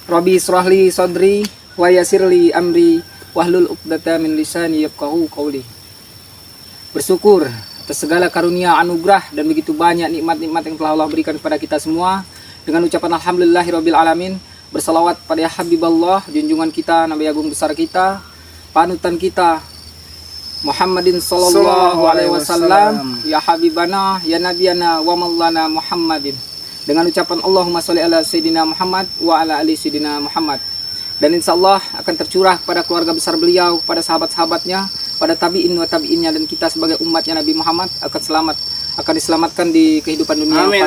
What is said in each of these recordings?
Rabbi israhli sadri wa yassirli amri wahlul 'uqdatam min lisani yafqahu qawli. Bersyukur atas segala karunia, anugerah dan begitu banyak nikmat-nikmat yang telah Allah berikan kepada kita semua. Dengan ucapan alhamdulillahirabbil alamin, bersalawat pada ya Habiballah, junjungan kita, Nabi agung besar kita, panutan kita Muhammadin sallallahu alaihi wasallam, ya Habibana, ya Nabiyana wa maulana Muhammadin. Dengan ucapan Allahumma sholli ala Sayyidina Muhammad wa ala ali Sayyidina Muhammad. Dan insya Allah akan tercurah kepada keluarga besar beliau, pada sahabat-sahabatnya, pada tabi'in wa tabi'innya, dan kita sebagai umatnya Nabi Muhammad akan diselamatkan di kehidupan dunia ini,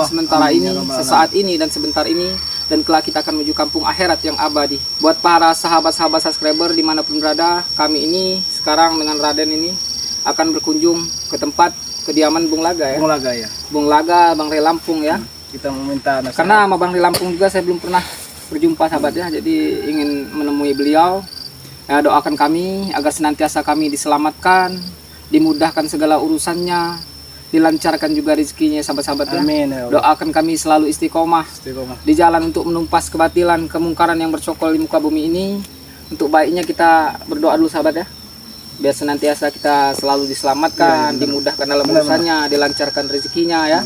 sementara ini, sesaat ini dan sebentar ini, dan kelak kita akan menuju kampung akhirat yang abadi. Buat para sahabat-sahabat subscriber dimanapun berada, kami ini sekarang dengan Raden ini akan berkunjung ke tempat kediaman Bung Laga ya. Bung Laga, Bang Rey Lampung ya. Kita meminta nasihat. Karena sama Bang Rey Lampung juga saya belum pernah berjumpa sahabatnya, jadi ingin menemui beliau. Ya, doakan kami agar senantiasa kami diselamatkan, dimudahkan segala urusannya, dilancarkan juga rezekinya sahabat-sahabatnya. Amin. Doakan kami selalu istiqomah di jalan untuk menumpas kebatilan, kemungkaran yang bercokol di muka bumi ini. Untuk baiknya kita berdoa dulu sahabat ya, biar senantiasa kita selalu diselamatkan, dimudahkan dalam urusannya, dilancarkan rezekinya ya.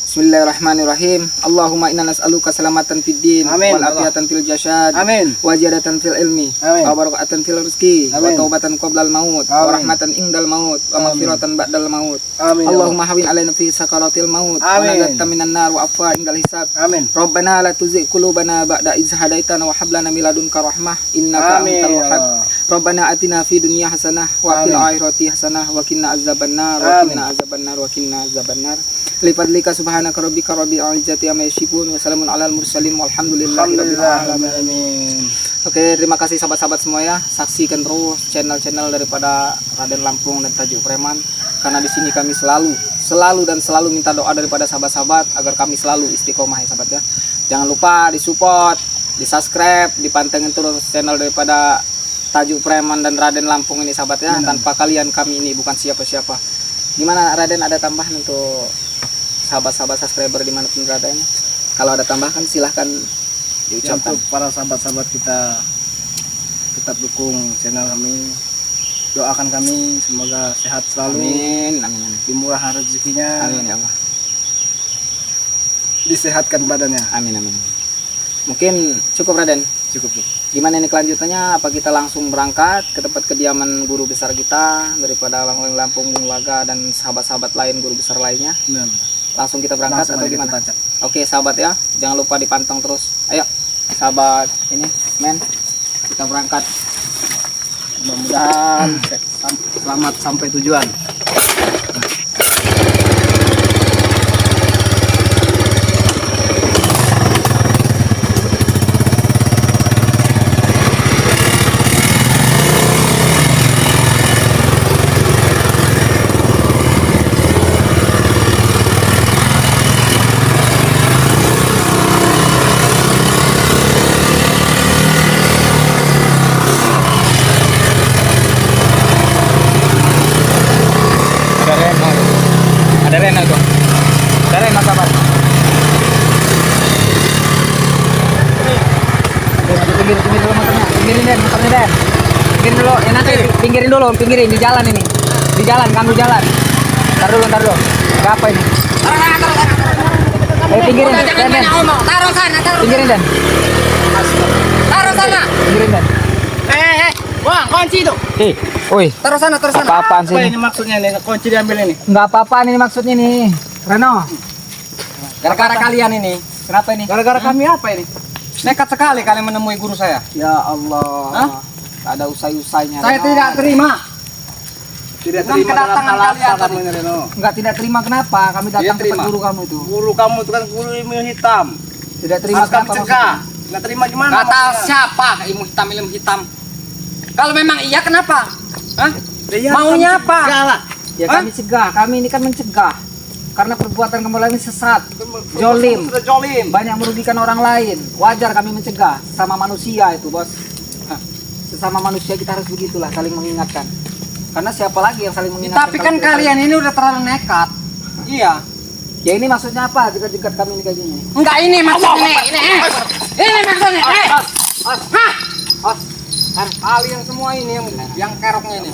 Bismillahirrahmanirrahim. Allahumma inna nas'aluka salamatan fid din wal afiyatan fil jasad wa ziyadatan fil ilmi wa barakatan fil rizqi wa taubatan qabla al maut wa rahmatan indal maut wa maghfiratan ba'dal maut. Allahumma hawin alaina fi sakaratil maut wa najatan minan nar wa afwa indal hisab. Rabbana la tuzigh qulubana ba'da idh hadaitana wa hab lana min ladunka rahmah innaka antal wahhab. Rabbana atina fid dunya hasanah wa fil akhirati hasanah wa qina azabannar wa qina azabannar wa qina azabannar. Lifadlika subhanaka rabbika rabbil izzati amma yasifun wa salamun alal mursalin walhamdulillahirabbil alamin. Oke, terima kasih sahabat-sahabat semua ya. Saksikan terus channel-channel daripada Raden Lampung dan Tajuk Preman, karena di sini kami selalu minta doa daripada sahabat-sahabat agar kami selalu istiqomah ya sahabat ya. Jangan lupa disupport, di-subscribe, dipantengin terus channel daripada Tajuk Preman dan Raden Lampung ini sahabat ya. Tanpa kalian kami ini bukan siapa-siapa. Gimana Raden, ada tambahan untuk sahabat-sahabat subscriber dimanapun berada ini? Kalau ada tambahan silahkan diucapkan. Untuk para sahabat-sahabat kita, tetap dukung channel kami, doakan kami semoga sehat selalu, amin. dimurahkan rezekinya, Amin ya Allah. Disehatkan badannya, Amin. Mungkin cukup Raden. cukup. Gimana ini kelanjutannya? Apa kita langsung berangkat ke tempat kediaman guru besar kita daripada Bang Rey Lampung, Bung Laga dan sahabat-sahabat lain, guru besar lainnya? Langsung kita berangkat atau gimana? Oke sahabat ya, jangan lupa dipantang terus. Ayo sahabat ini men, kita berangkat. Mudah-mudahan selamat sampai tujuan. Ada Rena tuh. Ada Rena sahabat. Pinggir dulu motornya. Motornya Den. Pinggirin dulu. Ya nanti pinggirin di jalan ini. Di jalan, ganggu jalan. Ntar dulu. Ada apa ini? Pinggirin Den. Taruh sana. Pinggirin Den. Taruh sana. Pinggirin Den. Wah, kunci itu. Woi. Taruh sana. Apa-apaan sih? Apa ini maksudnya nih? Kunci diambil ini. Enggak apa-apa ini maksudnya nih. Reno. Gara-gara kalian ini. Kenapa ini? Gara-gara kami apa ini? Nekat sekali kalian menemui guru saya. Ya Allah. Tak ada usai-usainya. Saya tidak terima. Tidak Bukan kedatangan kalian tadi. Enggak tidak terima kenapa? Kami datang ke tempat guru kamu itu. Guru kamu itu kan guru ilmu hitam. Tidak terima Harus kami kenapa cegah. maksudnya? Nggak terima gimana? Kata siapa ilmu hitam? Kalau memang iya kenapa? Hah? Ya, Maunya apa? Ya kami cegah, kami ini kan mencegah. Karena perbuatan kamu lain sesat, jolim, Sudah jolim. banyak merugikan orang lain. Wajar kami mencegah, sama manusia itu bos. Sesama manusia kita harus begitulah, saling mengingatkan. Karena siapa lagi yang saling mengingatkan? Tapi kan kalian ini udah terlalu nekat. Iya. Ya ini maksudnya apa? Dekat-dekat kami ini kayak gini. Enggak ini maksudnya ini. Ini maksudnya Kalian semua ini yang keroknya ini.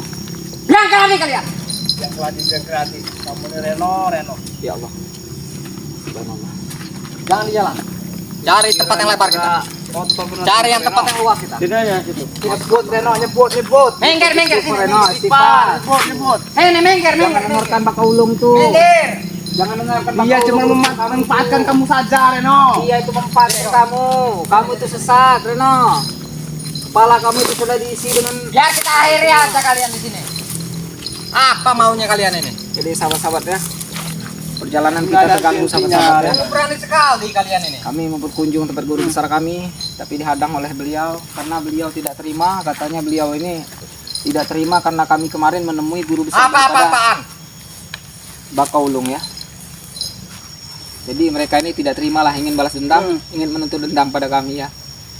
Biang kerani kalian. Yang kreatif. Kamu ini Reno. Ya Allah. Subhanallah. Jangan di jalan. Cari tempat yang lebar kita. Cari yang tempat yang luas kita. Sini aja situ. Nyebut Reno, nyebut. Mengger sini. Reno, istighfar. Nyebut. Hei, mengger. Jangan dengarkan baka ulung tuh. Mengger. Jangan dengarkan baka Dia cuma ulung. memanfaatkan kamu saja, Reno. Iya itu memanfaatkan kamu. Kamu itu sesat, Reno. Kepala kamu itu sudah diisi dengan. Ya kita akhiri aja kalian di sini. Apa maunya kalian ini? Jadi sahabat-sahabat ya. Perjalanan kita terganggu sahabat-sahabat ya. Berani sekali kalian ini. Kami mau berkunjung tempat guru besar kami, tapi dihadang oleh beliau karena beliau tidak terima. Katanya beliau ini tidak terima karena kami kemarin menemui guru besar Apa-apaan? Bakaulung ya. Jadi mereka ini tidak terimalah, ingin balas dendam, ingin menuntut dendam pada kami ya.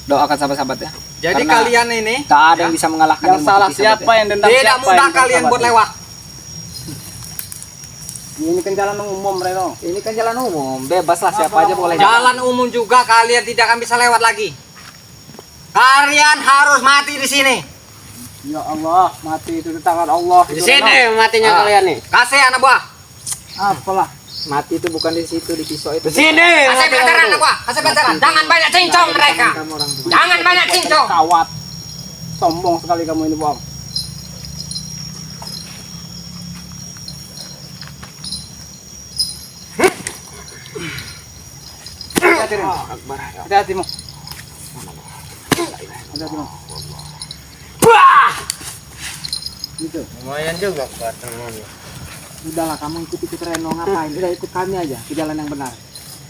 Doakan sahabat-sahabat ya. Jadi Karena kalian ini tak ada yang bisa mengalahkan Yang ilmu salah putih, sahabat siapa ya. yang dendam tidak siapa mudah yang kalian sahabat buat ya? lewat. Ini kan jalan umum, Reno. Ini kan jalan umum, bebas lah siapa aja boleh Jalan umum juga kalian tidak akan bisa lewat lagi. Kalian harus mati di sini. Ya Allah, mati itu di tangan Allah. Di sini matinya kalian nih. Kasih anak buah. Apalah. Mati itu bukan di situ, di pisau itu. Sini. Kasih pelajaran anak buah. Kasih pelajaran. Jangan banyak cincong mereka. Kamu orang tua. Jangan banyak cincong. Kawat. Sombong sekali kamu ini, Bang. Hati-hati, Ren. Hati-hati, Mo. Hati-hati, Mo. Gitu. Lumayan juga teman. Udahlah kamu ikut Reno ngapain? Udah ikut kami aja ke jalan yang benar.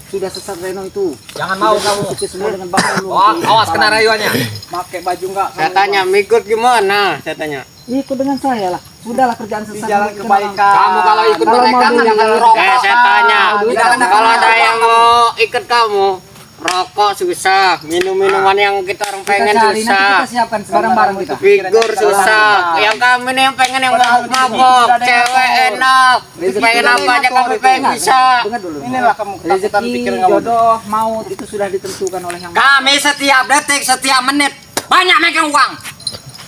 Sudah sesat Reno itu. Jangan mau kamu. Ikut semua dengan bakal lu. Awas kena rayuannya. Pakai baju enggak? Saya tanya, mikut gimana? Saya tanya. Ikut dengan saya lah. Sudahlah kerjaan Di sesat. jalan itu kebaikan. Kamu kalau ikut Kalau mereka mau kan jangan jangan rokok. rokok. Saya tanya, Tidak ada kalau ada yang mau ikut kamu, rokok susah, minum-minuman yang kita orang pengen Nanti kita susah, siapkan bareng-bareng kita. figur susah. Yang kami nih yang pengen yang mabok, cewek enak, pengen apa aja kami pengen bisa. Dengar dulu. Inilah kamu ketakutan pikiran Rezeki, kamu. jodoh, maut itu sudah ditentukan oleh yang Kami setiap detik, setiap menit banyak megang uang.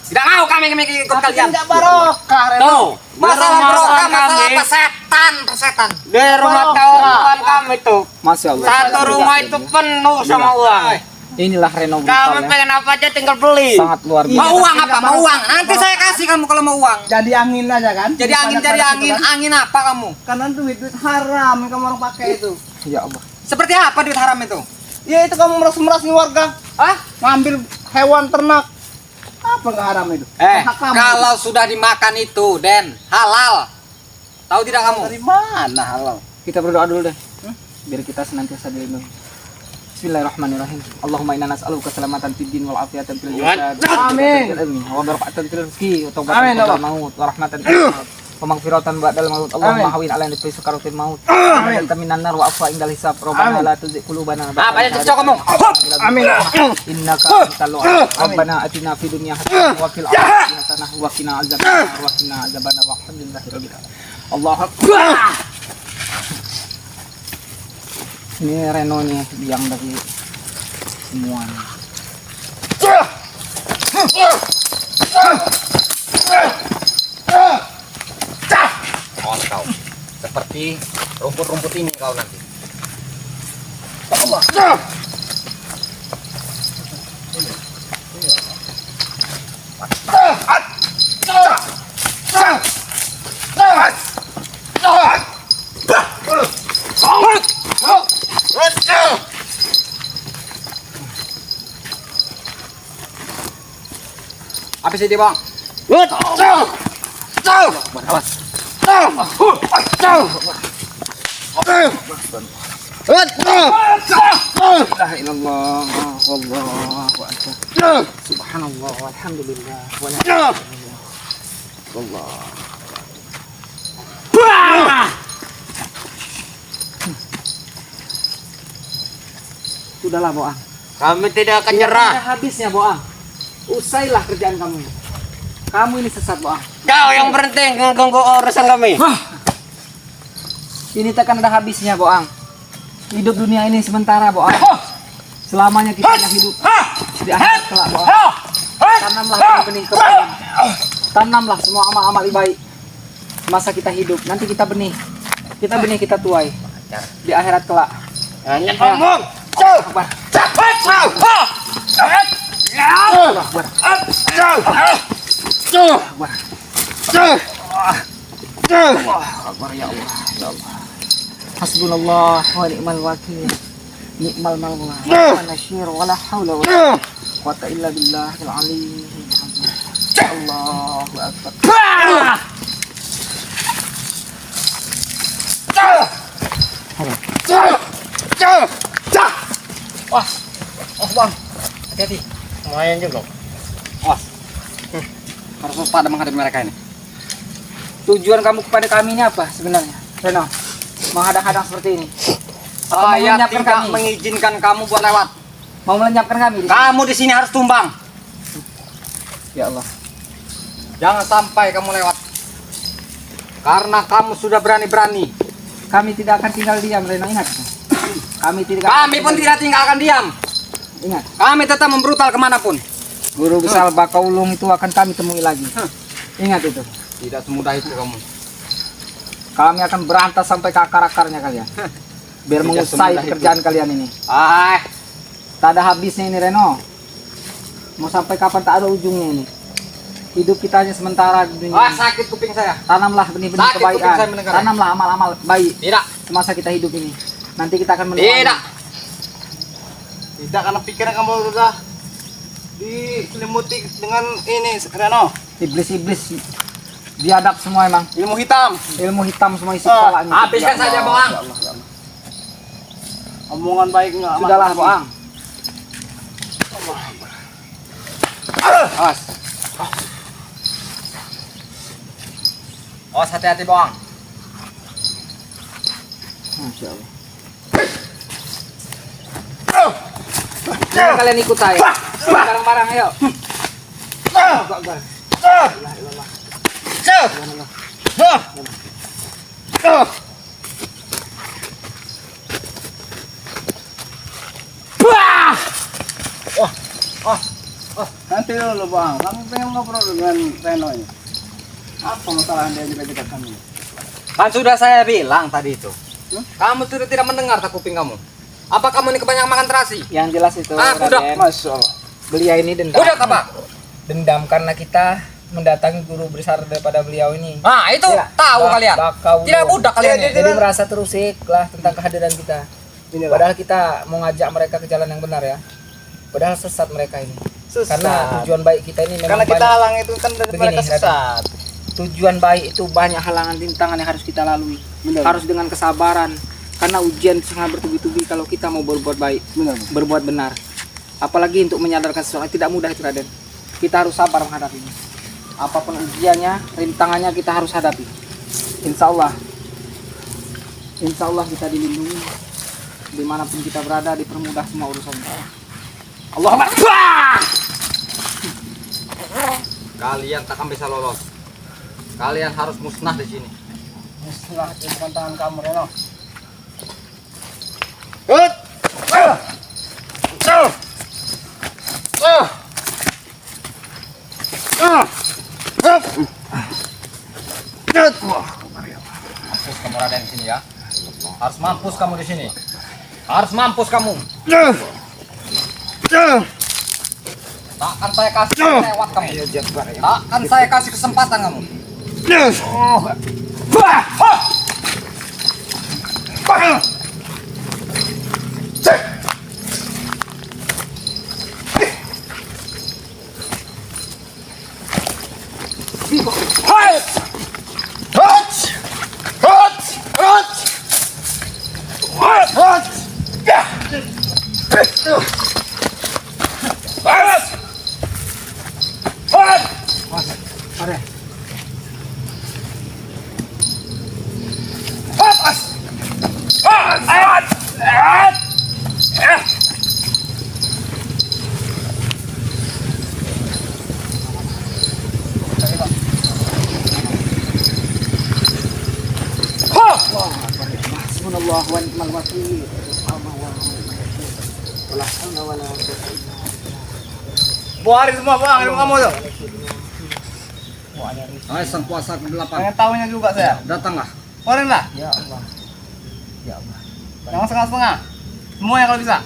Tidak mau kami ikut kalian. Enggak barokah, Reno. Tuh, masalah rumah berokah, kami. masalah apa setan. Di rumah kawan kami tuh, Masya Allah. satu rumah itu penuh sama uang. Inilah Reno brutal Kami ya. pengen apa aja tinggal beli. Sangat luar biasa. Mau uang apa? Mau uang. Nanti saya kasih kamu kalau mau uang. Jadi angin aja kan? Jadi angin, cari angin. Angin apa kamu? Karena duit haram yang kamu orang pakai itu. Ya Allah. Seperti apa duit haram itu? Ya itu kamu meras-meras nih warga. Hah? Ngambil hewan ternak. Apa nggak haram itu? Hak kamu. Kalau sudah dimakan itu, Den, halal. Tahu tidak kamu? Dari mana halal? Kita berdoa dulu deh. Biar kita senantiasa dilindungi. Bismillahirrahmanirrahim. Allahumma inna nas'aluka keselamatan fid din wal afiyatan fil jasad. Amin. Wa barakatan fil rizqi wa taubatan Amin, qabla Allah. maut wa rahmatan fil maut. Wa maghfiratan ba'dal maut. Allahumma hawin alaina fi sukaratil maut. Amin. Minan nar wa afwa indal hisab. Rabbana la tuzigh qulubana Ah, banyak cocok kamu. Amin. Innaka antal wahhab. Rabbana atina fid dunya hasanah wa fil akhirati hasanah wa qina azabannar wa qina azabannar wa alhamdulillahi rabbil alamin. Allahu akbar. Ini Reno nih yang dari semuanya. Kau seperti rumput-rumput ini kau nanti. Habis ini bang. La ilallah wallahu akbar. Subhanallah walhamdulillah wa la ilaha illallah. Sudahlah Boang. Kami tidak akan nyerah. Ada habisnya Boang. Usailah kerjaan kamu. Kamu ini sesat Boang. Kau yang berhenti mengganggu urusan kami. Ini takkan ada habisnya Boang. Hidup dunia ini sementara Boang. Selamanya kita hanya hidup di akhirat kelak Boang. Tanamlah benih kebaikan. Tanamlah semua amal-amal baik masa kita hidup. Nanti kita benih, kita tuai di akhirat kelak. Hanya ngomong. Akbar. Akbar ya Allah. Hasbunallah wa ni'mal wakil. Ni'mal maula wa nasyir wa la haula wa la quwwata illa billahil aliyyil azim. Allahu akbar. Wah, oh bang, hati-hati. Lumayan juga. Harus waspada menghadapi mereka ini. Tujuan kamu kepada kami ini apa sebenarnya, Reno? Menghadang-hadang seperti ini. Saya menyiapkan tidak kami? mengizinkan kamu buat lewat. Mau melenyapkan kami? Kamu di sini harus tumbang. Ya Allah. Jangan sampai kamu lewat. Karena kamu sudah berani-berani. Kami tidak akan tinggal diam, Reno, ingat. Kami pun tidak tinggalkan diam. Ingat. Kami tetap membrutal kemanapun. Guru besar Bakaulung itu akan kami temui lagi. Ingat itu. Tidak semudah itu kamu. Kami akan berantas sampai ke akar-akarnya kalian. Biar Tidak mengusai semudah pekerjaan kalian ini. Ah, Tak ada habisnya ini, Reno. Mau sampai kapan tak ada ujungnya ini. Hidup kita hanya sementara di dunia. wah sakit kuping saya. Tanamlah benih-benih Sakit kuping saya kebaikan. mendengarnya. Tanamlah amal-amal baik Tidak, semasa kita hidup ini. Nanti kita akan menemukan. tidak. Karena pikiran kamu sudah diselimuti dengan ini, Reno. Iblis-iblis biadab semua emang. Ilmu hitam. Ilmu hitam semua isi kepalanya. Habiskan saja, Boang. Omongan baik enggak? Sudahlah, Boang. Awas. Awas, hati-hati, Boang. Masya Allah. Jangan kalian ikut saya. Bareng-bareng, ayo. Nanti dulu bang, kami pengen ngobrol dengan Reno ini. Apa masalah dia juga kami? Kan sudah saya bilang tadi itu. Kamu sudah tidak mendengar tak kuping kamu. Apa kamu ini kebanyakan makan terasi? Yang jelas itu, Udah. Raden. Masya Allah. Beliau ini dendam. Udah apa? Dendam karena kita mendatangi guru besar daripada beliau ini. Nah, itu Ya, tahu kalian. Bakaulung. Tidak budak kalian ini. Jadi merasa terusik lah tentang kehadiran kita. Padahal kita mau ngajak mereka ke jalan yang benar ya. Padahal sesat mereka ini. Karena tujuan baik kita ini memang Karena kita banyak. halang itu kan dari Begini, mereka sesat. Tujuan baik itu banyak halangan rintangan yang harus kita lalui. Benar. Harus dengan kesabaran. Karena ujian sangat bertubi-tubi kalau kita mau berbuat baik, Benar. berbuat benar. Apalagi untuk menyadarkan sesuatu tidak mudah itu, Raden. Kita harus sabar menghadapinya. Apapun ujiannya, rintangannya kita harus hadapi. Insya Allah kita dilindungi. Dimanapun kita berada, dipermudah semua urusan kita. Allahumma Kalian tak akan bisa lolos. Kalian harus musnah di sini. Musnah di depan tangan kamu, Reno. Mampus kamu Raden di sini ya. Harus mampus kamu di sini. Harus mampus kamu. Takkan saya kasih lewat kamu. Takkan saya kasih kesempatan kamu. Hasbunallah wa ni'mal wakil. Wala haula wala quwwata illa billah. Keluarin semua bang, ilmu kamu tuh. Hai sang kuasa ke-8. Pengen tahunya juga saya. Datanglah. Keluarin lah. Ya Allah. Ya Allah. Jangan setengah-setengah. Semuanya kalau bisa.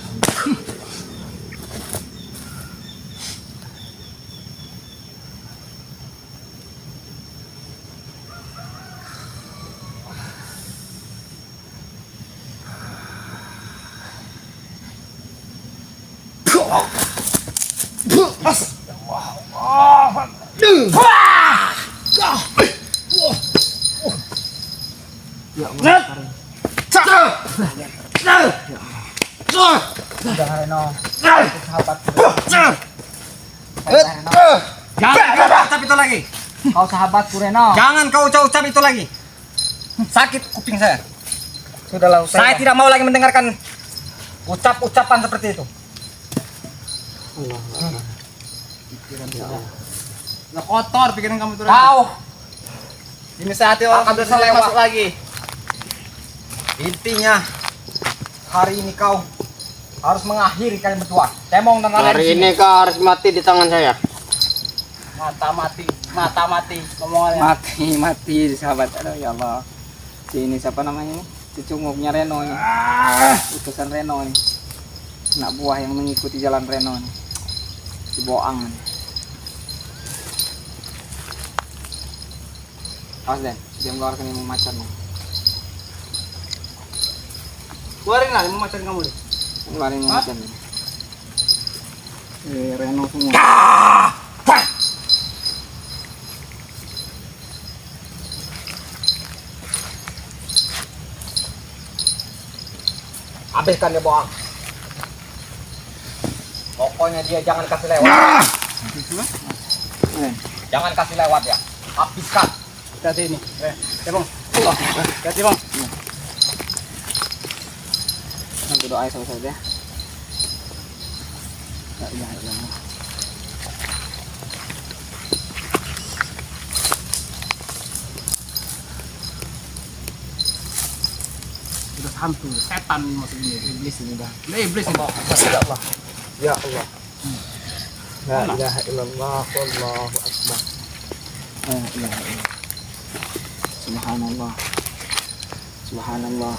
Udah Reno. Sahabat. Jangan kau ucap itu lagi. Kau sahabatku Reno. Jangan kau ucap itu lagi. Sakit kuping saya. Sudahlah Saya tidak mau lagi mendengarkan ucapan seperti itu. Nah, kotor pikiran kamu tuh. Kau Ini saatnya orang akan bisa lewat. masuk lagi. intinya hari ini kau harus mengakhiri kalian berdua. Temong dan kalian. Hari ini kau harus mati di tangan saya. Mata mati ngomongannya. mati sahabat. Aduh ya Allah. Si ini siapa namanya ini? Cucunguknya Reno ini. Utusan Reno ini. Anak buah yang mengikuti jalan Reno ini. Si Boang ini. Awas Den, dia mengeluarkan ilmu macan nih. Keluarin lah ilmu macan kamu deh. Mengeluarkan ilmu macan ini. Reno semua. Habiskan dia Boang. Pokoknya dia jangan kasih lewat. Jangan kasih lewat ya. Habiskan. Hati ini. Ya bang. Hati bang. Nanti doa sama saja. La ilaha illallah. Sudah hantu, setan maksudnya. Iblis ini dah. Udah iblis ini. Ya Allah. Ya Allah. La ilaha illallah wallahu akbar. La ilaha illallah. Subhanallah. Subhanallah.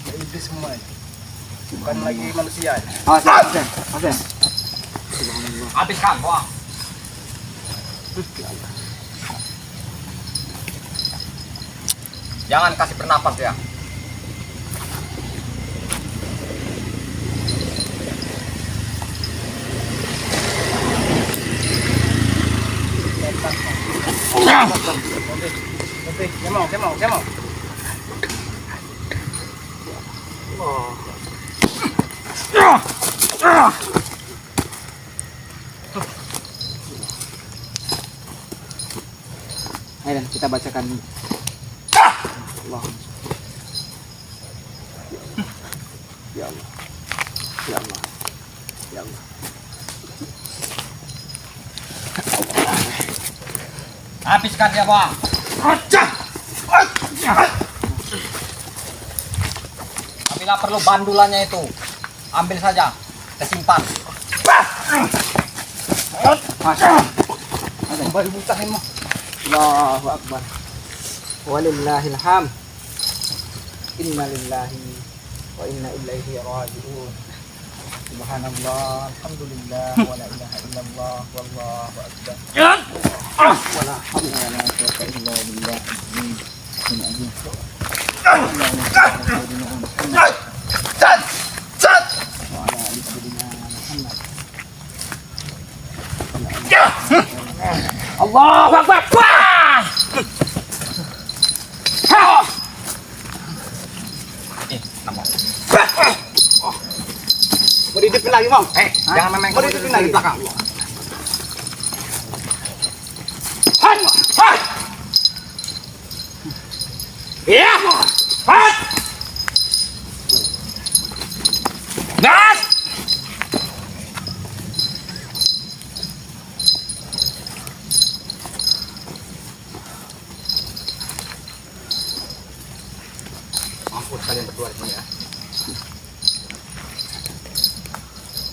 Udah iblis semua ini. Bukan lagi manusia. Awas. Subhanallah. Habiskan Boang. Jangan kasih bernapas ya. Oke, kemau. Ayo Dan, kita bacakan Allah. Ya Allah. Ya Allah. Ya Allah. Habiskan dia Boang. Bila perlu bandulannya itu, ambil saja, kesimpan. Baru buta ini mah. Allahu akbar. Walillahil hamd. Inna lillahi wa inna ilaihi raji'un. Subhanallah, alhamdulillah, wa la ilaha illallah, wallahu akbar. Wa la hawla wa la quwwata illa billah. Allahu akbar. Mau dihidupin lagi, Bang? Jangan memang Mau dihidupin lagi di belakang. Iya. Gas. Ampun kalian berdua ini ya.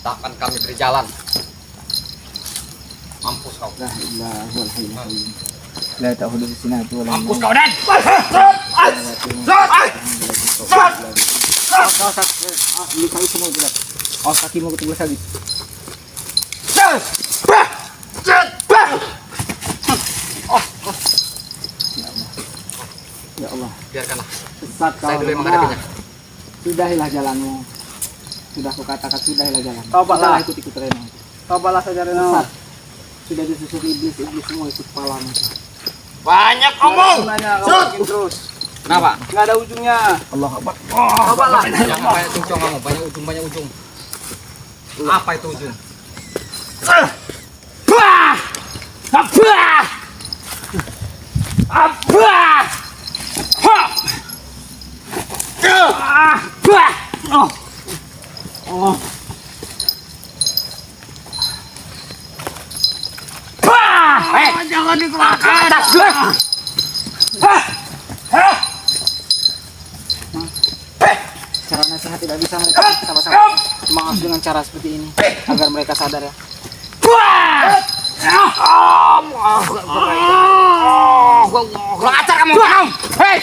Takkan kami berjalan Mampus kau. La ilaha illallah. La ta'khudhu sinatun wa la Mampus kau, Dan. Lukai semua tidak. Kakimu ketebas lagi. Ya Allah. Biarkanlah. Sesat kau. Saya dulu yang menghadapinya. Sudahilah jalanmu. Sudah kukatakan sudahilah jalan. Taubatlah. Ikut Reno. Tobatlah saja Reno. Sesat. Sudah disusuk iblis semua ikut kepalamu. Banyak omong. Gunanya kau bikin terus. Kenapa? Nggak ada ujungnya. Allah Akbar. Tobatlah. Jangan banyak cincong kamu, banyak ujung. Apa itu ujung? Jangan dikeluarkan. Cara nasihat tidak bisa mereka sama-sama. Maaf dengan cara seperti ini agar mereka sadar ya. Kurang ajar kamu. Hei.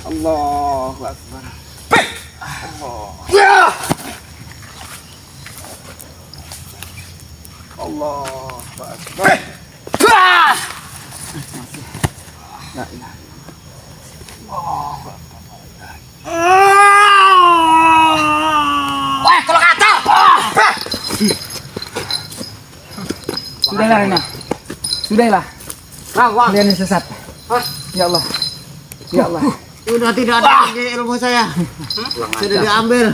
Allahu Akbar. Allahu Akbar. La ilaha. Wah, kalau kata. Sudahlah Rena. Sudahlah. Kalian yang sesat. Ya Allah. Ya Allah. Udah tidak ada lagi ilmu saya. Sudah diambil.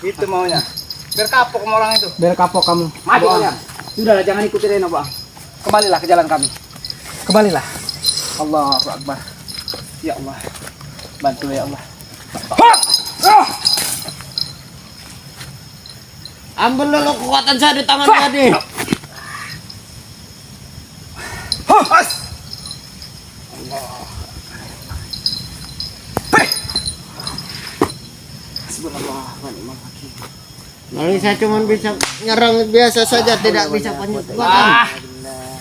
Itu maunya. Biar kapok sama orang itu. Biar kapok kamu. Mati kalian. Sudahlah, jangan ikuti Reno, Bang. Kembalilah ke jalan kami. Kembalilah. Allahu Akbar. Ya Allah. Bantu ya Allah. Ambil dulu kekuatan saya di tangan tadi. Lalu saya cuma bisa nyerang biasa saja, tidak bisa penyebabkan.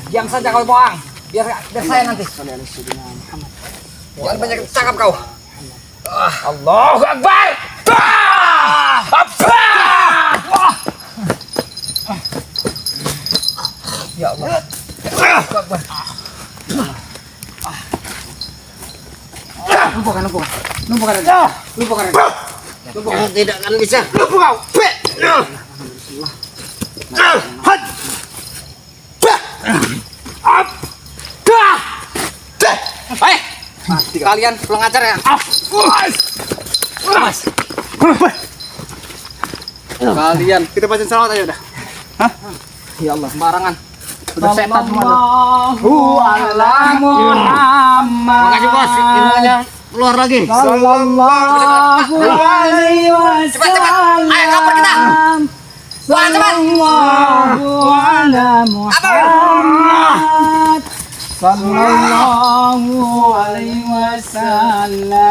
Diam saja kau, Boang. Biar saya nanti. Jangan banyak cakap kau. Allahu Akbar. Ya Allah. Lupakan aja. Tidak akan bisa. Hei, kalian pulang ajar ya. Kalian kita baca salawat aja udah. Ya Allah. Sembarangan. Udah setan semua. Makasih bos, ilmunya keluar lagi. Sallallahu alaihi wasallam. Ayo kapal kita. Wah, cepat. Sallallahu ala Muhammad. Sallallahu alaihi wasallam.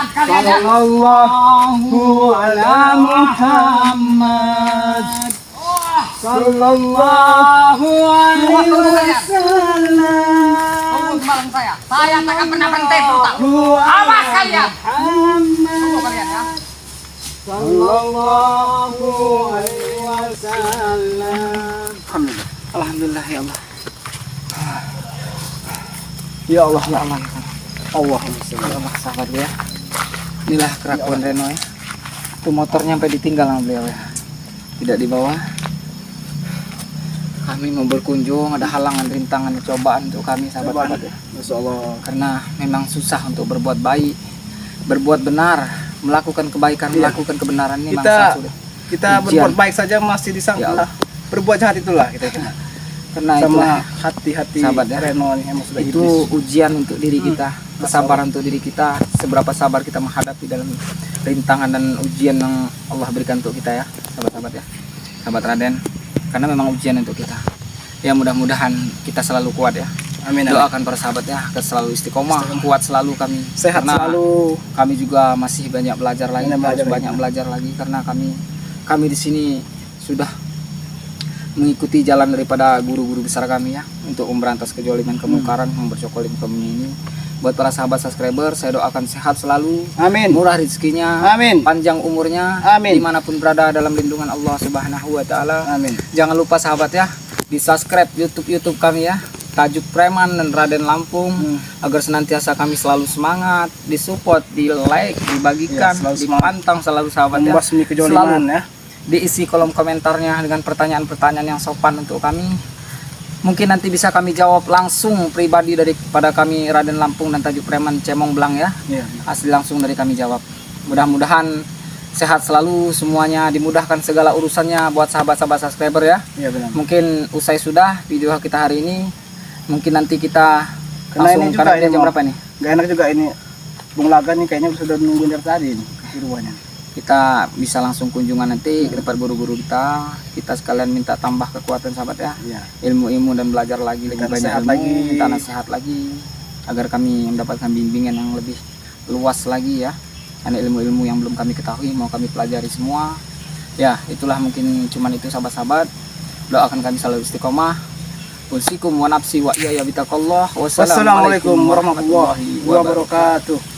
Sallallahu ala Muhammad. Sallallahu alaihi wasallam. Barang saya tak akan pernah berhenti berhutang. Awas kalian. Tunggu kalian ya. Sallallahu alaihi wasallam. Alhamdulillah ya Allah. Ya Allah ya Allah. Allahumma sholli ala Muhammad. Sahabat ya. Inilah kerakuan Reno ya. Itu motornya sampai ditinggal sama beliau ya. Tidak dibawa. kami mau berkunjung, ada halangan, rintangan, cobaan untuk kami sahabat-sahabat ya. Masya Allah. Karena memang susah untuk berbuat baik, berbuat benar, melakukan kebaikan, Iya. melakukan kebenaran ini memang Kita sangat sulit. kita Ujian. berbuat baik saja masih Ya disangka Allah. berbuat jahat itulah kita kena. Karena Sama itulah hati-hati sahabat ya. Reno yang sudah itu iblis. ujian untuk diri kita, kesabaran untuk diri kita, seberapa sabar kita menghadapi dalam rintangan dan ujian yang Allah berikan untuk kita ya, sahabat-sahabat ya, sahabat Raden. Karena memang ujian untuk kita. Ya mudah-mudahan kita selalu kuat ya. Amin. Amin. Doakan para sahabat ya, agar selalu istiqomah, kuat selalu kami. Sehat Karena selalu. kami juga masih banyak belajar lagi, Banyak belajar lagi karena kami di sini sudah mengikuti jalan daripada guru-guru besar kami ya untuk memberantas kejoliman, kemungkaran, mempercokolin kami ini. Buat para sahabat subscriber, saya doakan sehat selalu, Amin. murah rezekinya, Amin. panjang umurnya, Amin. dimanapun berada dalam lindungan Allah Subhanahu Wa Taala. Amin. Jangan lupa sahabat ya, di subscribe YouTube kami ya, Tajuk Preman dan Raden Lampung, agar senantiasa kami selalu semangat, disupport, di like, dibagikan, Ya, selalu semangat. dipantang selalu sahabat ya. Membasmi kejoliman ya. Diisi kolom komentarnya dengan pertanyaan-pertanyaan yang sopan untuk kami. Mungkin nanti bisa kami jawab langsung pribadi daripada kami Raden Lampung dan Tajuk Preman Cemong Belang ya. Iya. Asli langsung dari kami jawab. Mudah-mudahan sehat selalu semuanya, dimudahkan segala urusannya buat sahabat-sahabat subscriber ya. Iya benar. Mungkin usai sudah video kita hari ini. Mungkin nanti kita Karena langsung ini juga karena ini jam mau- berapa nih? Gak enak juga ini. Bung Laga nih kayaknya sudah nungguin dari tadi nih di rumahnya. Kita bisa langsung kunjungan nanti ke tempat guru-guru kita. Kita sekalian minta tambah kekuatan sahabat ya. Iya. Ilmu-ilmu dan belajar lagi lebih Minta banyak nasihat ilmu, lagi. minta nasihat lagi agar kami mendapatkan bimbingan yang lebih luas lagi ya. Ada ilmu-ilmu yang belum kami ketahui mau kami pelajari semua. Ya, itulah mungkin cuman itu sahabat-sahabat. Doakan kami selalu istiqomah. Usikum wa nafsi wa iya ya bitakallah. Wassalamualaikum warahmatullahi wabarakatuh.